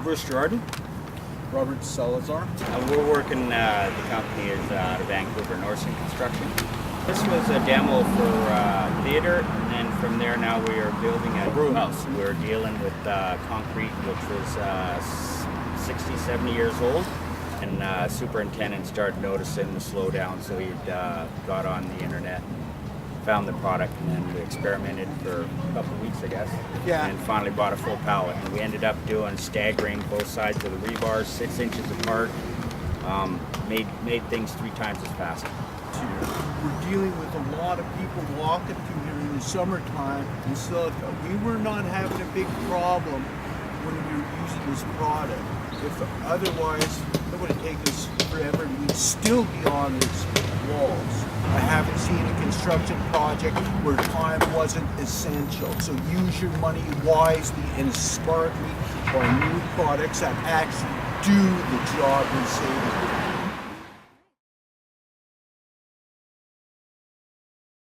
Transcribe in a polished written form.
Bruce Jordan. Robert Salazar. We're working, the company is out of Vancouver, Norson Construction. This was a demo for theater, and then from there now we are building a brew house. We're dealing with concrete, which was 60, 70 years old. And superintendent started noticing the slowdown, so he got on the internet, found the product, and then we experimented for a couple of weeks, I guess. Yeah. And finally bought a full pallet. And we ended up doing staggering both sides of the rebars, 6 inches apart. Made things 3 times as fast. We're dealing with a lot of people walking through here in the summertime in silica. We were not having a big problem when we were using this product. If otherwise, it would have taken us forever and we'd still be on these walls. I haven't seen a construction project where time wasn't essential. So use your money wisely and smartly on new products that actually do the job and save you.